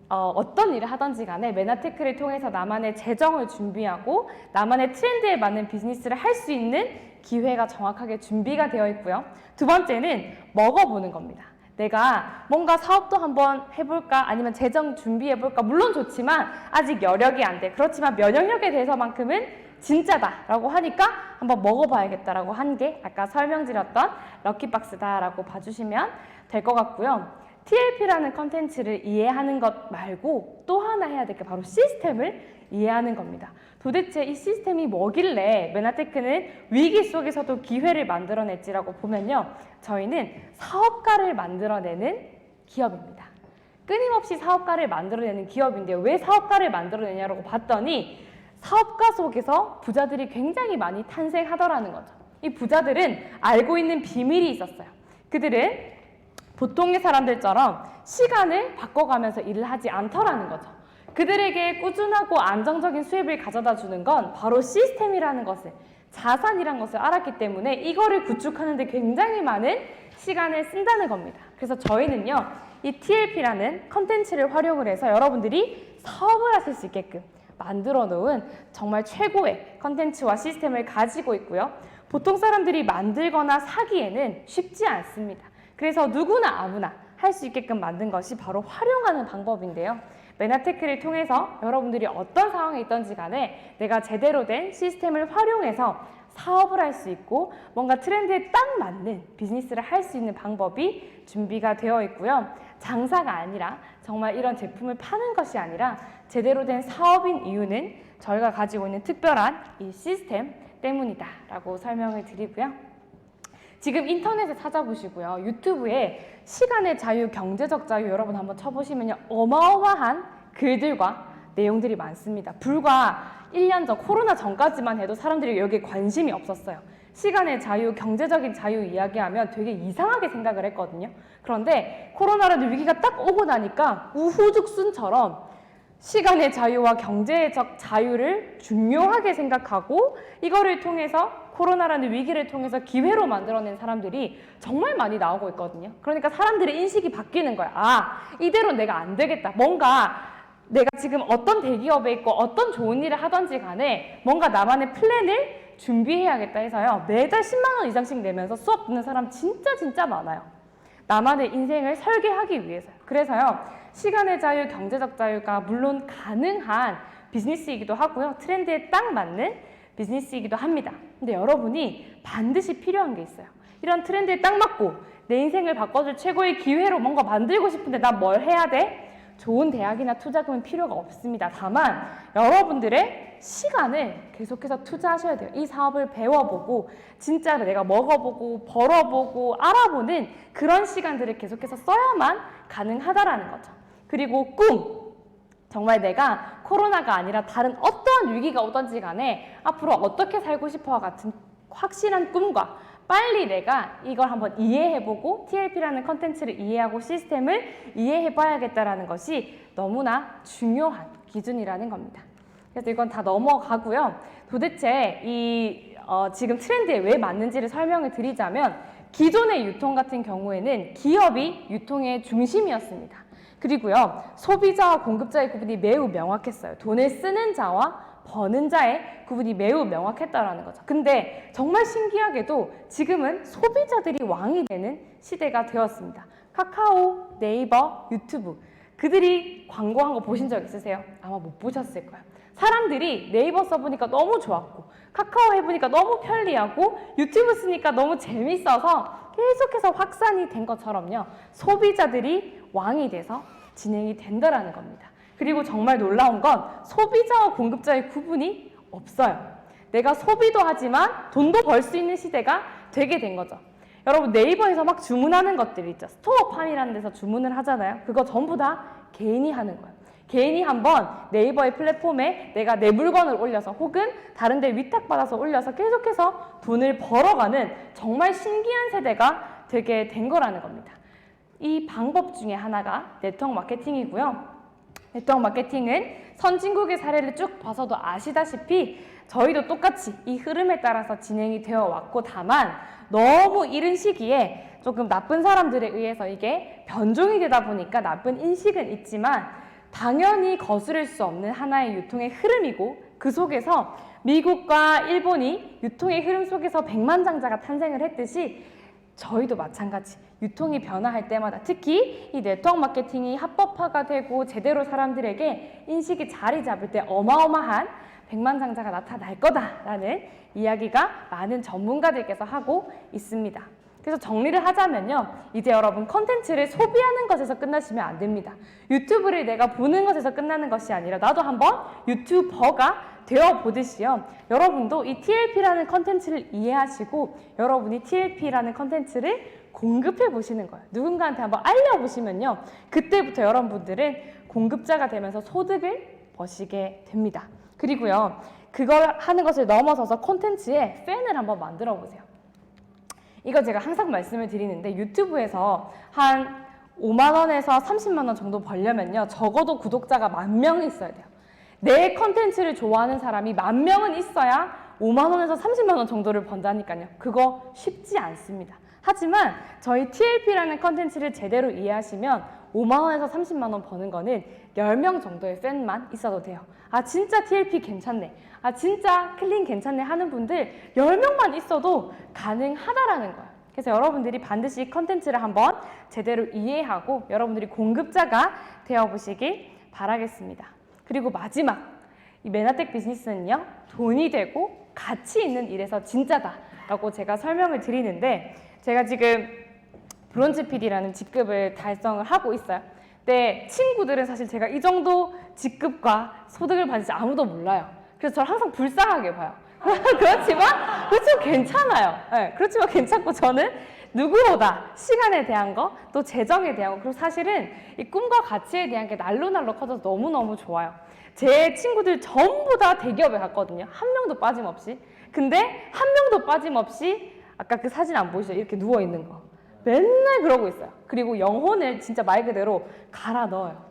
S1: 어떤 일을 하든지 간에 메나테크를 통해서 나만의 재정을 준비하고 나만의 트렌드에 맞는 비즈니스를 할 수 있는 기회가 정확하게 준비가 되어 있고요. 두 번째는 먹어보는 겁니다. 내가 뭔가 사업도 한번 해볼까 아니면 재정 준비해볼까 물론 좋지만 아직 여력이 안 돼. 그렇지만 면역력에 대해서만큼은 진짜다라고 하니까 한번 먹어봐야겠다라고 한 게 아까 설명드렸던 럭키박스다라고 봐주시면 될 것 같고요. TLP라는 컨텐츠를 이해하는 것 말고 또 하나 해야 될 게 바로 시스템을 이해하는 겁니다. 도대체 이 시스템이 뭐길래 메나테크는 위기 속에서도 기회를 만들어냈지라고 보면요. 저희는 사업가를 만들어내는 기업입니다. 끊임없이 사업가를 만들어내는 기업인데요. 왜 사업가를 만들어내냐고 봤더니 사업가 속에서 부자들이 굉장히 많이 탄생하더라는 거죠. 이 부자들은 알고 있는 비밀이 있었어요. 그들은 보통의 사람들처럼 시간을 바꿔가면서 일을 하지 않더라는 거죠. 그들에게 꾸준하고 안정적인 수입을 가져다 주는 건 바로 시스템이라는 것을, 자산이라는 것을 알았기 때문에 이거를 구축하는 데 굉장히 많은 시간을 쓴다는 겁니다. 그래서 저희는요, 이 TLP라는 컨텐츠를 활용을 해서 여러분들이 사업을 하실 수 있게끔 만들어 놓은 정말 최고의 컨텐츠와 시스템을 가지고 있고요. 보통 사람들이 만들거나 사기에는 쉽지 않습니다. 그래서 누구나 아무나 할 수 있게끔 만든 것이 바로 활용하는 방법인데요. 메나테크를 통해서 여러분들이 어떤 상황에 있든지 간에 내가 제대로 된 시스템을 활용해서 사업을 할 수 있고 뭔가 트렌드에 딱 맞는 비즈니스를 할 수 있는 방법이 준비가 되어 있고요. 장사가 아니라 정말 이런 제품을 파는 것이 아니라 제대로 된 사업인 이유는 저희가 가지고 있는 특별한 이 시스템 때문이다 라고 설명을 드리고요. 지금 인터넷에 찾아보시고요. 유튜브에 시간의 자유, 경제적 자유 여러분 한번 쳐보시면요. 어마어마한 글들과 내용들이 많습니다. 불과 1년 전, 코로나 전까지만 해도 사람들이 여기에 관심이 없었어요. 시간의 자유, 경제적인 자유 이야기하면 되게 이상하게 생각을 했거든요. 그런데 코로나라는 위기가 딱 오고 나니까 우후죽순처럼 시간의 자유와 경제적 자유를 중요하게 생각하고 이거를 통해서 코로나라는 위기를 통해서 기회로 만들어낸 사람들이 정말 많이 나오고 있거든요. 그러니까 사람들의 인식이 바뀌는 거야. 아, 이대로 내가 안 되겠다. 뭔가 내가 지금 어떤 대기업에 있고 어떤 좋은 일을 하든지 간에 뭔가 나만의 플랜을 준비해야겠다 해서요. 매달 10만 원 이상씩 내면서 수업 듣는 사람 진짜 많아요. 나만의 인생을 설계하기 위해서요. 그래서요. 시간의 자유, 경제적 자유가 물론 가능한 비즈니스이기도 하고요. 트렌드에 딱 맞는 비즈니스이기도 합니다. 근데 여러분이 반드시 필요한 게 있어요. 이런 트렌드에 딱 맞고 내 인생을 바꿔줄 최고의 기회로 뭔가 만들고 싶은데 나 뭘 해야 돼? 좋은 대학이나 투자금은 필요가 없습니다. 다만 여러분들의 시간을 계속해서 투자하셔야 돼요. 이 사업을 배워보고 진짜로 내가 먹어보고 벌어보고 알아보는 그런 시간들을 계속해서 써야만 가능하다라는 거죠. 그리고 꿈! 정말 내가 코로나가 아니라 다른 어떠한 위기가 오든지 간에 앞으로 어떻게 살고 싶어와 같은 확실한 꿈과 빨리 내가 이걸 한번 이해해보고 TLP라는 컨텐츠를 이해하고 시스템을 이해해봐야겠다라는 것이 너무나 중요한 기준이라는 겁니다. 그래서 이건 다 넘어가고요. 도대체 지금 트렌드에 왜 맞는지를 설명을 드리자면 기존의 유통 같은 경우에는 기업이 유통의 중심이었습니다. 그리고요, 소비자와 공급자의 구분이 매우 명확했어요. 돈을 쓰는 자와 버는 자의 구분이 매우 명확했다라는 거죠. 근데 정말 신기하게도 지금은 소비자들이 왕이 되는 시대가 되었습니다. 카카오, 네이버, 유튜브 그들이 광고한 거 보신 적 있으세요? 아마 못 보셨을 거예요. 사람들이 네이버 써보니까 너무 좋았고, 카카오 해보니까 너무 편리하고, 유튜브 쓰니까 너무 재밌어서 계속해서 확산이 된 것처럼요. 소비자들이 왕이 돼서 진행이 된다라는 겁니다. 그리고 정말 놀라운 건 소비자와 공급자의 구분이 없어요. 내가 소비도 하지만 돈도 벌 수 있는 시대가 되게 된 거죠. 여러분 네이버에서 막 주문하는 것들 있죠. 스토어팜이라는 데서 주문을 하잖아요. 그거 전부 다 개인이 하는 거예요. 개인이 한번 네이버의 플랫폼에 내가 내 물건을 올려서 혹은 다른 데 위탁받아서 올려서 계속해서 돈을 벌어가는 정말 신기한 세대가 되게 된 거라는 겁니다. 이 방법 중에 하나가 네트워크 마케팅이고요. 네트워크 마케팅은 선진국의 사례를 쭉 봐서도 아시다시피 저희도 똑같이 이 흐름에 따라서 진행이 되어 왔고, 다만 너무 이른 시기에 조금 나쁜 사람들에 의해서 이게 변종이 되다 보니까 나쁜 인식은 있지만 당연히 거스를 수 없는 하나의 유통의 흐름이고, 그 속에서 미국과 일본이 유통의 흐름 속에서 백만장자가 탄생을 했듯이 저희도 마찬가지 유통이 변화할 때마다 특히 이 네트워크 마케팅이 합법화가 되고 제대로 사람들에게 인식이 자리 잡을 때 어마어마한 백만장자가 나타날 거다라는 이야기가 많은 전문가들께서 하고 있습니다. 그래서 정리를 하자면요. 이제 여러분 컨텐츠를 소비하는 것에서 끝나시면 안 됩니다. 유튜브를 내가 보는 것에서 끝나는 것이 아니라 나도 한번 유튜버가 되어보듯이요. 여러분도 이 TLP라는 컨텐츠를 이해하시고 여러분이 TLP라는 컨텐츠를 공급해 보시는 거예요. 누군가한테 한번 알려보시면요. 그때부터 여러분들은 공급자가 되면서 소득을 버시게 됩니다. 그리고요. 그걸 하는 것을 넘어서서 콘텐츠에 팬을 한번 만들어 보세요. 이거 제가 항상 말씀을 드리는데 유튜브에서 한 5만 원에서 30만 원 정도 벌려면요. 적어도 구독자가 10,000명이 있어야 돼요. 내 컨텐츠를 좋아하는 사람이 10,000명은 있어야 5만 원에서 30만 원 정도를 번다니까요. 그거 쉽지 않습니다. 하지만 저희 TLP라는 컨텐츠를 제대로 이해하시면 5만 원에서 30만 원 버는 거는 10명 정도의 팬만 있어도 돼요. 아 진짜 TLP 괜찮네. 아 진짜 클린 괜찮네 하는 분들 10명만 있어도 가능하다라는 거예요. 그래서 여러분들이 반드시 컨텐츠를 한번 제대로 이해하고 여러분들이 공급자가 되어보시길 바라겠습니다. 그리고 마지막, 이 메나텍 비즈니스는요. 돈이 되고 가치 있는 일에서 진짜다라고 제가 설명을 드리는데 제가 지금 브론즈 PD라는 직급을 달성을 하고 있어요. 근데 친구들은 사실 제가 이 정도 직급과 소득을 받는지 아무도 몰라요. 그래서 저를 항상 불쌍하게 봐요. 그렇지만 괜찮아요. 네, 그렇지만 괜찮고 저는 누구보다 시간에 대한 거, 또 재정에 대한 거, 그리고 사실은 이 꿈과 가치에 대한 게 날로 커져서 너무너무 좋아요. 제 친구들 전부 다 대기업에 갔거든요. 한 명도 빠짐없이. 근데 한 명도 빠짐없이 아까 그 사진 안 보이시죠? 이렇게 누워있는 거. 맨날 그러고 있어요. 그리고 영혼을 진짜 말 그대로 갈아 넣어요.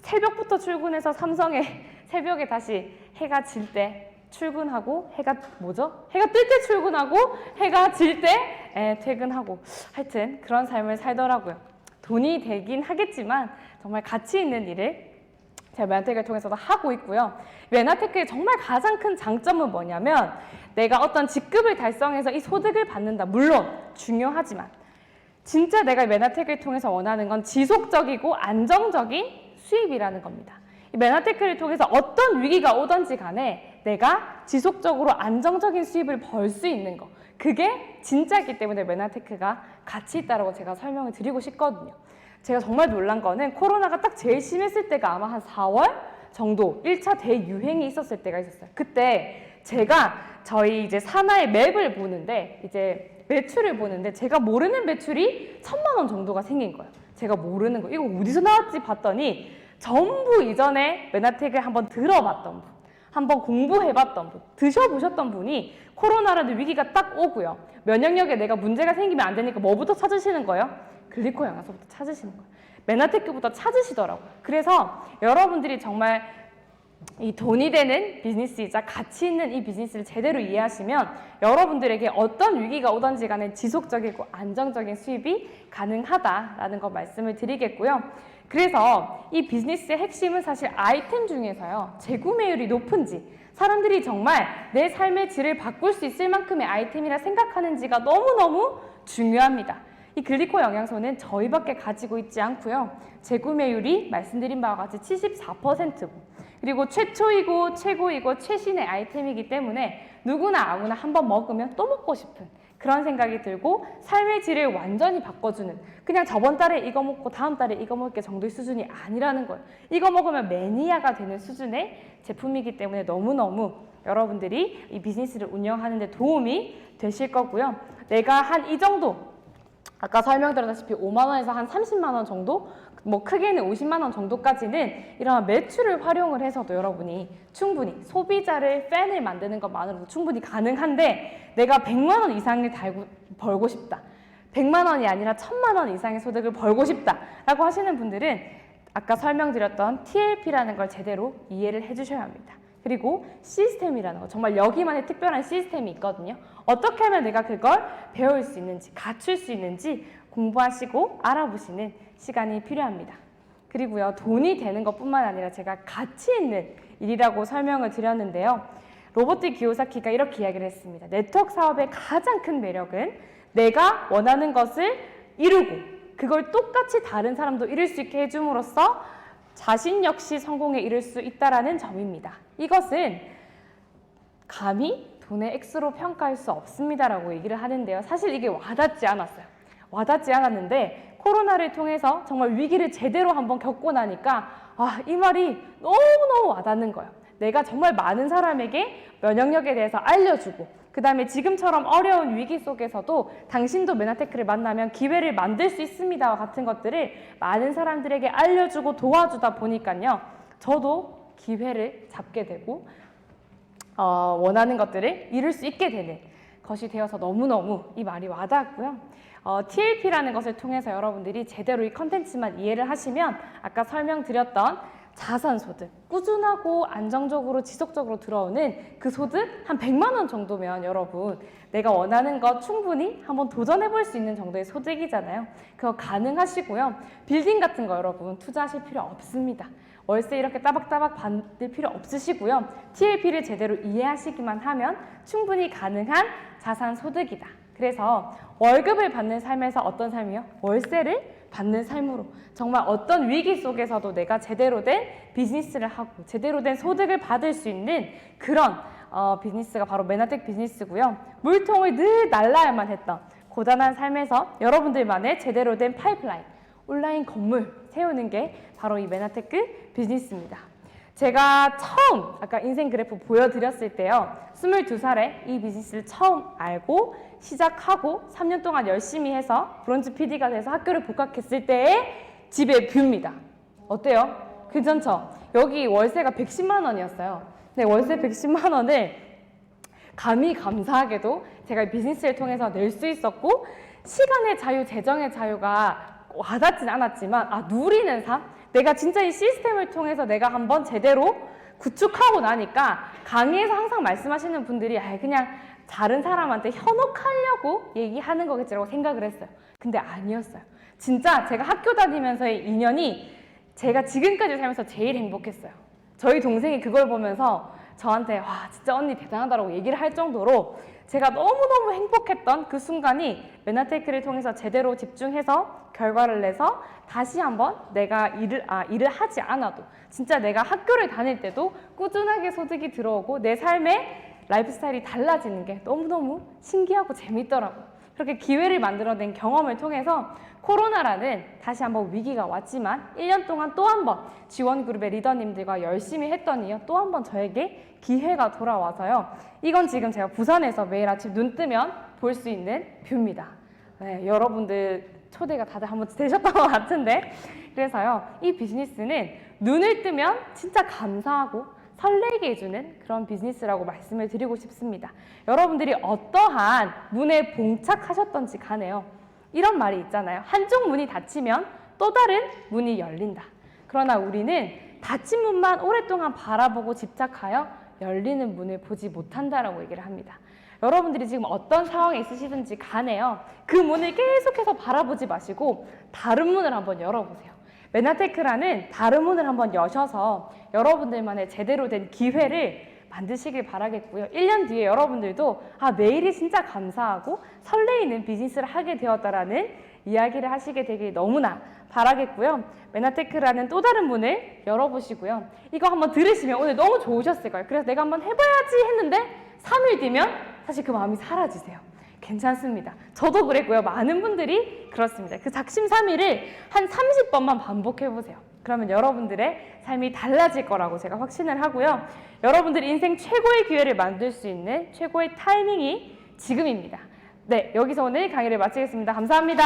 S1: 새벽부터 출근해서 삼성에 새벽에 다시 해가 질 때 출근하고 해가 뜰 때 출근하고 해가 질 때 퇴근하고 하여튼 그런 삶을 살더라고요. 돈이 되긴 하겠지만 정말 가치 있는 일을 제가 메나테크를 통해서도 하고 있고요. 메나테크의 정말 가장 큰 장점은 뭐냐면 내가 어떤 직급을 달성해서 이 소득을 받는다. 물론 중요하지만 진짜 내가 메나테크를 통해서 원하는 건 지속적이고 안정적인 수입이라는 겁니다. 이 메나테크를 통해서 어떤 위기가 오든지 간에 내가 지속적으로 안정적인 수입을 벌 수 있는 거, 그게 진짜이기 때문에 메나테크가 가치 있다고 제가 설명을 드리고 싶거든요. 제가 정말 놀란 거는 코로나가 딱 제일 심했을 때가 아마 한 4월 정도 1차 대유행이 있었을 때가 있었어요. 그때 제가 저희 이제 산하의 맵을 보는데 이제 매출을 보는데 제가 모르는 매출이 1,000만 원 정도가 생긴 거예요. 제가 모르는 거. 이거 어디서 나왔지 봤더니 전부 이전에 메나텍을 한번 들어봤던 분, 한번 공부해봤던 분, 드셔보셨던 분이 코로나라는 위기가 딱 오고요. 면역력에 내가 문제가 생기면 안 되니까 뭐부터 찾으시는 거예요? 글리코 영양소부터 찾으시는 거예요. 메나테크부터 찾으시더라고요. 그래서 여러분들이 정말 이 돈이 되는 비즈니스이자 가치 있는 이 비즈니스를 제대로 이해하시면 여러분들에게 어떤 위기가 오든지 간에 지속적이고 안정적인 수입이 가능하다라는 거 말씀을 드리겠고요. 그래서 이 비즈니스의 핵심은 사실 아이템 중에서요. 재구매율이 높은지, 사람들이 정말 내 삶의 질을 바꿀 수 있을 만큼의 아이템이라 생각하는지가 너무너무 중요합니다. 이 글리코 영양소는 저희밖에 가지고 있지 않고요. 재구매율이 말씀드린 바와 같이 74%고 그리고 최초이고 최고이고 최신의 아이템이기 때문에 누구나 아무나 한번 먹으면 또 먹고 싶은 그런 생각이 들고 삶의 질을 완전히 바꿔주는 그냥 저번 달에 이거 먹고 다음 달에 이거 먹을 게 정도의 수준이 아니라는 거예요. 이거 먹으면 매니아가 되는 수준의 제품이기 때문에 너무너무 여러분들이 이 비즈니스를 운영하는 데 도움이 되실 거고요. 내가 한 이 정도 아까 설명드렸다시피 5만 원에서 한 30만 원 정도 뭐 크게는 50만 원 정도까지는 이런 매출을 활용을 해서도 여러분이 충분히 소비자를 팬을 만드는 것만으로도 충분히 가능한데 내가 100만 원 이상을 벌고 싶다. 100만 원이 아니라 1000만 원 이상의 소득을 벌고 싶다 라고 하시는 분들은 아까 설명드렸던 TLP라는 걸 제대로 이해를 해주셔야 합니다. 그리고 시스템이라는 거, 정말 여기만의 특별한 시스템이 있거든요. 어떻게 하면 내가 그걸 배울 수 있는지, 갖출 수 있는지 공부하시고 알아보시는 시간이 필요합니다. 그리고요, 돈이 되는 것뿐만 아니라 제가 가치 있는 일이라고 설명을 드렸는데요. 로버트 기요사키가 이렇게 이야기를 했습니다. 네트워크 사업의 가장 큰 매력은 내가 원하는 것을 이루고 그걸 똑같이 다른 사람도 이룰 수 있게 해줌으로써 자신 역시 성공에 이를 수 있다는 점입니다. 이것은 감히 돈의 액수로 평가할 수 없습니다라고 얘기를 하는데요. 사실 이게 와닿지 않았어요. 와닿지 않았는데 코로나를 통해서 정말 위기를 제대로 한번 겪고 나니까 이 말이 너무너무 와닿는 거예요. 내가 정말 많은 사람에게 면역력에 대해서 알려주고 그 다음에 지금처럼 어려운 위기 속에서도 당신도 메나테크를 만나면 기회를 만들 수 있습니다와 같은 것들을 많은 사람들에게 알려주고 도와주다 보니까요. 저도 기회를 잡게 되고 원하는 것들을 이룰 수 있게 되는 것이 되어서 너무너무 이 말이 와닿았고요. TLP라는 것을 통해서 여러분들이 제대로 이 컨텐츠만 이해를 하시면 아까 설명드렸던 자산소득, 꾸준하고 안정적으로 지속적으로 들어오는 그 소득 한 100만 원 정도면 여러분 내가 원하는 것 충분히 한번 도전해 볼 수 있는 정도의 소득이잖아요. 그거 가능하시고요. 빌딩 같은 거 여러분 투자하실 필요 없습니다. 월세 이렇게 따박따박 받을 필요 없으시고요. TLP를 제대로 이해하시기만 하면 충분히 가능한 자산소득이다. 그래서 월급을 받는 삶에서 어떤 삶이요? 월세를 받는 삶으로 정말 어떤 위기 속에서도 내가 제대로 된 비즈니스를 하고 제대로 된 소득을 받을 수 있는 그런 비즈니스가 바로 메나텍 비즈니스고요. 물통을 늘 날라야만 했던 고단한 삶에서 여러분들만의 제대로 된 파이프라인, 온라인 건물 세우는 게 바로 이 메나테크 비즈니스입니다. 제가 처음 아까 인생 그래프 보여드렸을 때요. 22살에 이 비즈니스를 처음 알고 시작하고 3년 동안 열심히 해서 브론즈 PD가 돼서 학교를 복학했을 때의 집의 뷰입니다. 어때요? 괜찮죠? 여기 월세가 110만 원이었어요. 네, 월세 110만 원을 감사하게도 제가 비즈니스를 통해서 낼 수 있었고 시간의 자유, 재정의 자유가 와닿진 않았지만 누리는 삶? 내가 진짜 이 시스템을 통해서 내가 한번 제대로 구축하고 나니까 강의에서 항상 말씀하시는 분들이 그냥 다른 사람한테 현혹하려고 얘기하는 거겠지라고 생각을 했어요. 근데 아니었어요. 진짜 제가 학교 다니면서의 인연이 제가 지금까지 살면서 제일 행복했어요. 저희 동생이 그걸 보면서 저한테 진짜 언니 대단하다라고 얘기를 할 정도로 제가 너무너무 행복했던 그 순간이 메나테크를 통해서 제대로 집중해서 결과를 내서 다시 한번 내가 일을 하지 않아도 진짜 내가 학교를 다닐 때도 꾸준하게 소득이 들어오고 내 삶의 라이프 스타일이 달라지는 게 너무너무 신기하고 재밌더라고요. 그렇게 기회를 만들어낸 경험을 통해서 코로나라는 다시 한번 위기가 왔지만 1년 동안 또 한 번 지원그룹의 리더님들과 열심히 했더니요. 또 한 번 저에게 기회가 돌아와서요. 이건 지금 제가 부산에서 매일 아침 눈 뜨면 볼 수 있는 뷰입니다. 네, 여러분들 초대가 다들 한번 되셨던 것 같은데 그래서요. 이 비즈니스는 눈을 뜨면 진짜 감사하고 설레게 해주는 그런 비즈니스라고 말씀을 드리고 싶습니다. 여러분들이 어떠한 문에 봉착하셨던지 간에요. 이런 말이 있잖아요. 한쪽 문이 닫히면 또 다른 문이 열린다. 그러나 우리는 닫힌 문만 오랫동안 바라보고 집착하여 열리는 문을 보지 못한다라고 얘기를 합니다. 여러분들이 지금 어떤 상황에 있으시든지 간에요. 그 문을 계속해서 바라보지 마시고 다른 문을 한번 열어보세요. 메나테크라는 다른 문을 한번 여셔서 여러분들만의 제대로 된 기회를 만드시길 바라겠고요. 1년 뒤에 여러분들도 매일이 진짜 감사하고 설레이는 비즈니스를 하게 되었다라는 이야기를 하시게 되길 너무나 바라겠고요. 메나테크라는 또 다른 문을 열어보시고요. 이거 한번 들으시면 오늘 너무 좋으셨을 거예요. 그래서 내가 한번 해봐야지 했는데 3일 뒤면 사실 그 마음이 사라지세요. 괜찮습니다. 저도 그랬고요. 많은 분들이 그렇습니다. 그 작심삼일을 한 30번만 반복해보세요. 그러면 여러분들의 삶이 달라질 거라고 제가 확신을 하고요. 여러분들이 인생 최고의 기회를 만들 수 있는 최고의 타이밍이 지금입니다. 네, 여기서 오늘 강의를 마치겠습니다. 감사합니다.